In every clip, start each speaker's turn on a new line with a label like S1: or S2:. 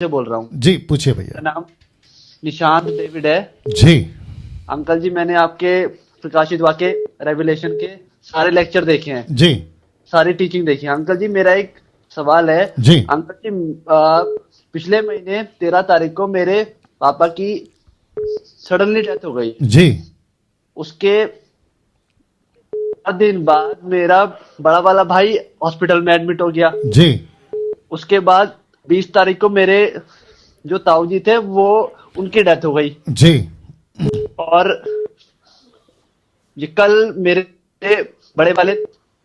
S1: से बोल रहा हूँ।
S2: जी पूछिए
S1: मेरा
S2: भैया।
S1: नाम निशांत डेविड है।
S2: जी
S1: अंकल जी, मैंने आपके प्रकाशित वाक्य रेवलेशन के सारे लेक्चर देखे हैं,
S2: जी
S1: सारी टीचिंग देखी है। अंकल जी, मेरा एक सवाल है।
S2: जी
S1: अंकल जी, पिछले महीने 13 तारीख को मेरे पापा की सडनली डेथ हो गई।
S2: जी
S1: उसके 7 दिन बाद मेरा बड़ा वाला भाई हॉस्पिटल में एडमिट हो गया।
S2: जी
S1: उसके बाद 20 तारीख को मेरे जो ताऊ जी थे वो उनकी डेथ हो गई।
S2: जी
S1: और ये कल मेरे बड़े वाले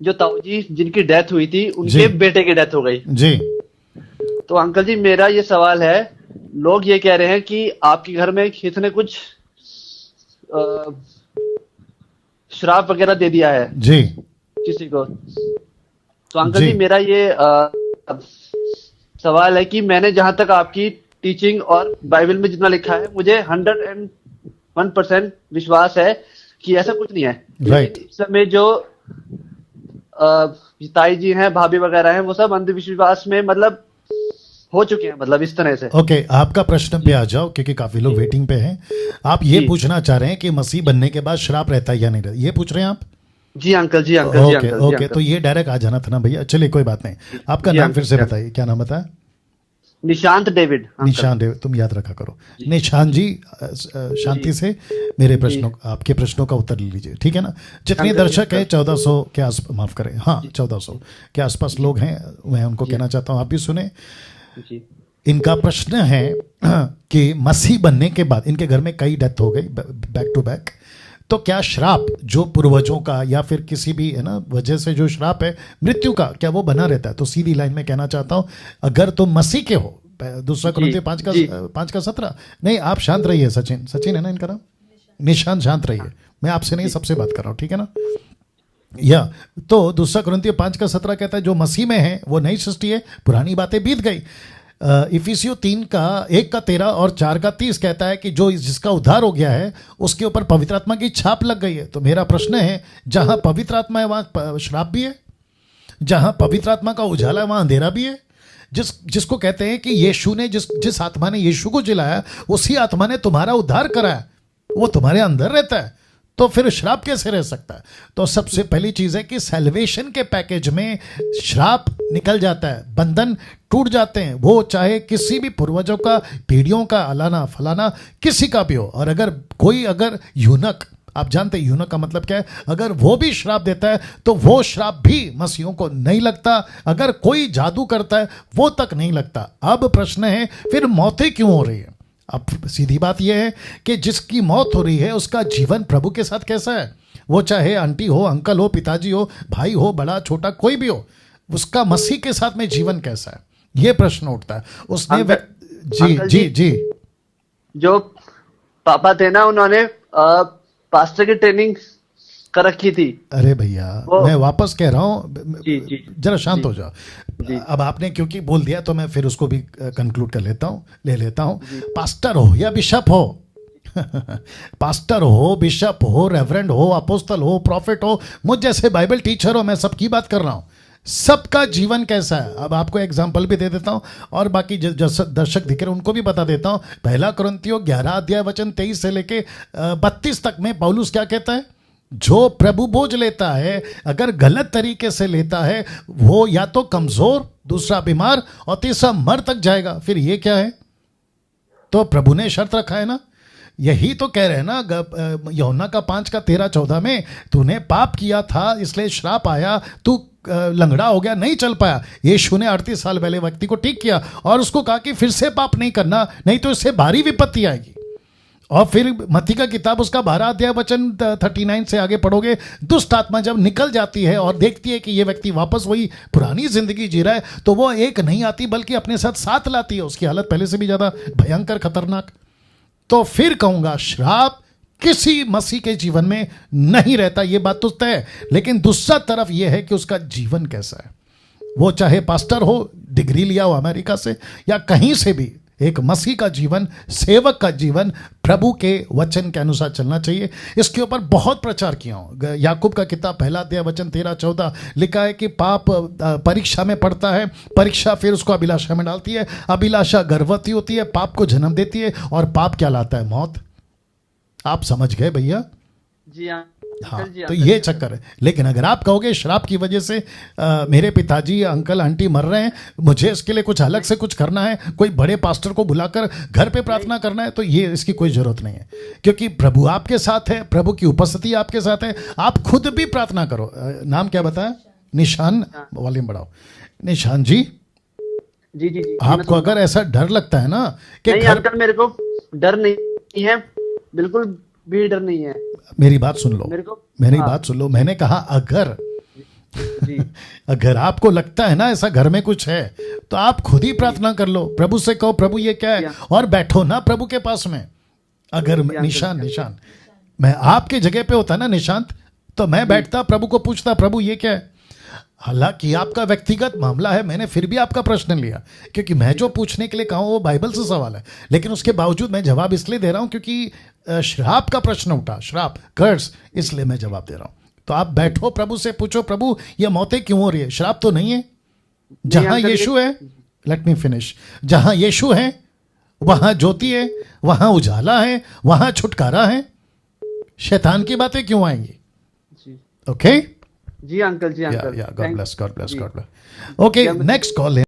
S1: जो ताऊ जी जिनकी डेथ हुई थी उनके
S2: जी
S1: बेटे की डेथ हो गई।
S2: जी
S1: तो अंकल जी, मेरा ये सवाल है, लोग ये कह रहे हैं कि आपके घर में किसी ने कुछ अ, श्राप वगैरह दे दिया है
S2: जी
S1: किसी को। तो अंकल
S2: जी
S1: जी, मेरा ये सवाल है कि मैंने जहां तक आपकी टीचिंग और बाइबल में जितना लिखा है, मुझे 101% विश्वास है कि ऐसा कुछ नहीं है।
S2: राइट
S1: लेकिन इस समय जो ताई जी हैं, भाभी वगैरह हैं, वो सब अंधविश्वास में मतलब हो चुके हैं, मतलब इस तरह से।
S2: ओके आपका प्रश्न पे आ जाओ क्योंकि काफी लोग वेटिंग पे हैं। आप ये
S1: जी
S2: पूछना चाह रहे हैं कि मसीह बनने के बाद श्राप रहता है या नहीं रहता, ये पूछ रहे हैं आप?
S1: जी अंकल जी, अंकल जी,
S2: ओके
S1: अंकल जी,
S2: ओके
S1: अंकल
S2: तो ये डायरेक्ट आ जाना था ना भैया। चलिए कोई बात नहीं, आपका
S1: जी
S2: नाम
S1: अंकल
S2: फिर से
S1: जी,
S2: बताइए, क्या नाम बताया?
S1: Nishant David uncle.
S2: निशान देव, तुम याद रखा करो।
S1: जी
S2: निशान जी शांति
S1: जी
S2: से मेरे
S1: जी
S2: प्रश्नों आपके प्रश्नों का उत्तर ले लीजिए, ठीक है ना? जितने
S1: अंकल जी,
S2: दर्शक हैं
S1: अंकल
S2: 1400 के आस माफ करें, हाँ
S1: जी
S2: 1400 के आसपास
S1: जी
S2: लोग हैं, मैं उनको
S1: जी
S2: कहना चाहता हूँ आप भी सुने।
S1: जी
S2: इनका प्रश्न है कि मसीह बनने के बाद इनके घर में कई डेथ हो गई बैक टू बैक, तो क्या श्राप जो पूर्वजों का या फिर किसी भी है ना वजह से जो श्राप है मृत्यु का, क्या वो बना रहता है? तो सीधी लाइन में कहना चाहता हूं, अगर तुम मसीह के हो, दूसरा
S1: जी
S2: कुरिन्थियों
S1: जी
S2: 5:17। नहीं आप शांत रहिए, सचिन, सचिन है ना इनका नाम, निशान, शांत रहिए, मैं आपसे नहीं
S1: जी
S2: सबसे बात कर रहा हूं, ठीक है ना? या तो दूसरा कुरिन्थियों 5:17 कहता है जो मसीह में है वो नई सृष्टि है, पुरानी बातें बीत गई। इफिसियों 3:1-13 और 4:30 कहता है कि जो जिसका उद्धार हो गया है उसके ऊपर पवित्र आत्मा की छाप लग गई है। तो मेरा प्रश्न है, जहां पवित्र आत्मा है वहां श्राप भी है, जहां पवित्र आत्मा का उजाला है वहां अंधेरा भी है। जिसको कहते हैं कि यीशु ने जिस आत्मा ने यीशु को जिलाया उसी आत्मा ने तुम्हारा उद्धार कराया, वो तुम्हारे अंदर रहता है, तो फिर श्राप कैसे रह सकता है? तो सबसे पहली चीज है कि सैल्वेशन के पैकेज में श्राप निकल जाता है, बंधन टूट जाते हैं, वो चाहे किसी भी पूर्वजों का, पीढ़ियों का, अलाना फलाना किसी का भी हो। और अगर यूनक, आप जानते हैं यूनक का मतलब क्या है, अगर वो भी श्राप देता है तो वो श्राप भी मसीहों को नहीं लगता। अगर कोई जादू करता है वो तक नहीं लगता। अब प्रश्न है फिर मौतें क्यों हो रही है? अब सीधी बात यह है कि जिसकी मौत हो रही है उसका जीवन प्रभु के साथ कैसा है? वो चाहे आंटी हो, अंकल हो, पिताजी हो, भाई हो, बड़ा छोटा कोई भी हो, उसका मसीह के साथ में जीवन कैसा है, ये प्रश्न उठता है। उसने
S1: अंकल
S2: जी
S1: अंकल
S2: जी
S1: जी,
S2: जी
S1: जो पापा थे ना, उन्होंने पास्टर की ट्रेनिंग कर रखी थी।
S2: अरे भैया
S1: वो
S2: मैं वापस कह रहा हूं,
S1: जी जी
S2: जरा शांत
S1: जी
S2: हो जाओ।
S1: जी
S2: अब आपने क्योंकि बोल दिया तो मैं फिर उसको भी कंक्लूड कर लेता हूं, ले लेता हूं।
S1: जी
S2: पास्टर हो या बिशप हो पास्टर हो, बिशप हो, रेवरेंड हो, अपोस्तल हो, प्रॉफिट हो, मुझ जैसे बाइबल टीचर हो, मैं सबकी बात कर रहा हूं। सबका जीवन कैसा है? अब आपको एग्जाम्पल भी दे देता हूं और बाकी दर्शक दिख रहे उनको भी बता देता हूं। 1 Corinthians 11:23 से लेके 32 तक में पौलुस क्या कहता है? जो प्रभु बोझ लेता है, अगर गलत तरीके से लेता है, वो या तो कमजोर, दूसरा बीमार और तीसरा मर तक जाएगा। फिर ये क्या है? तो प्रभु ने शर्त रखा है ना, यही तो कह रहे हैं ना यूहन्ना का 5:13-14 में, तूने पाप किया था इसलिए श्राप आया, तू लंगड़ा हो गया, नहीं चल पाया। यीशु ने 38 साल पहले व्यक्ति को ठीक किया और उसको कहा कि फिर से पाप नहीं करना, नहीं तो इससे भारी विपत्ति आएगी। और फिर मत्ती का किताब उसका 12 अध्याय 39 से आगे पढ़ोगे, दुष्ट आत्मा जब निकल जाती है और देखती है कि ये व्यक्ति वापस वही पुरानी जिंदगी जी रहा है, तो वो एक नहीं आती बल्कि अपने साथ 7 लाती है, उसकी हालत पहले से भी ज्यादा भयंकर खतरनाक। तो फिर कहूंगा श्राप किसी मसीह के जीवन में नहीं रहता, ये बात तो तय है। लेकिन दूसरा तरफ यह है कि उसका जीवन कैसा है। वो चाहे पास्टर हो, डिग्री लिया हो अमेरिका से या कहीं से भी, एक मसीह का जीवन, सेवक का जीवन प्रभु के वचन के अनुसार चलना चाहिए। इसके ऊपर बहुत प्रचार किया हूँ। याकूब का किताब 1 13-14 लिखा है कि पाप परीक्षा में पड़ता है, परीक्षा फिर उसको अभिलाषा में डालती है, अभिलाषा गर्भवती होती है, पाप को जन्म देती है, और पाप क्या लाता है? मौत। आप समझ गए भैया?
S1: जी हाँ
S2: हाँ,
S1: जी,
S2: तो ये चक्कर है। लेकिन अगर आप कहोगे श्राप की वजह से मेरे पिताजी या अंकल आंटी मर रहे हैं, मुझे इसके लिए कुछ अलग से कुछ करना है, कोई बड़े पास्टर को बुलाकर घर पे प्रार्थना करना है, तो ये इसकी कोई जरूरत नहीं है, क्योंकि प्रभु आपके साथ है, प्रभु की उपस्थिति आपके साथ है। आप खुद भी प्रार्थना करो। नाम क्या बताया? निशान, वॉल्यूम बढ़ाओ। निशान जी,
S1: जी जी जी,
S2: आपको अगर ऐसा डर लगता है ना कि
S1: नहीं
S2: घर,
S1: अंकल, मेरे को डर नहीं है, बिल्कुल भी डर नहीं है।
S2: मेरी बात सुन लो,
S1: मेरे को
S2: मेरी बात सुन लो। मैंने कहा अगर
S1: जी
S2: अगर आपको लगता है ना ऐसा घर में कुछ है, तो आप खुद ही प्रार्थना कर लो, प्रभु से कहो प्रभु ये क्या है, और बैठो ना प्रभु के पास में। अगर निशान मैं आपके जगह पे होता ना निशांत, तो मैं बैठता, प्रभु को पूछता प्रभु ये क्या है। हालांकि आपका व्यक्तिगत मामला है, मैंने फिर भी आपका प्रश्न लिया, क्योंकि मैं जो पूछने के लिए कहा हूं वो बाइबल से सवाल है, लेकिन उसके बावजूद मैं जवाब इसलिए दे रहा हूं क्योंकि श्राप का प्रश्न उठा, श्राप, कर्स, इसलिए मैं जवाब दे रहा हूं। तो आप बैठो, प्रभु से पूछो प्रभु ये मौतें क्यों हो रही है? श्राप तो नहीं है। जहां यीशु है, लेट मी फिनिश, जहां यीशु है वहां ज्योति है, वहां उजाला है, वहां छुटकारा है। शैतान की बातें क्यों आएंगी? ओके
S1: जी अंकल, जी uncle,
S2: God bless, God bless, God bless. Okay, next call है।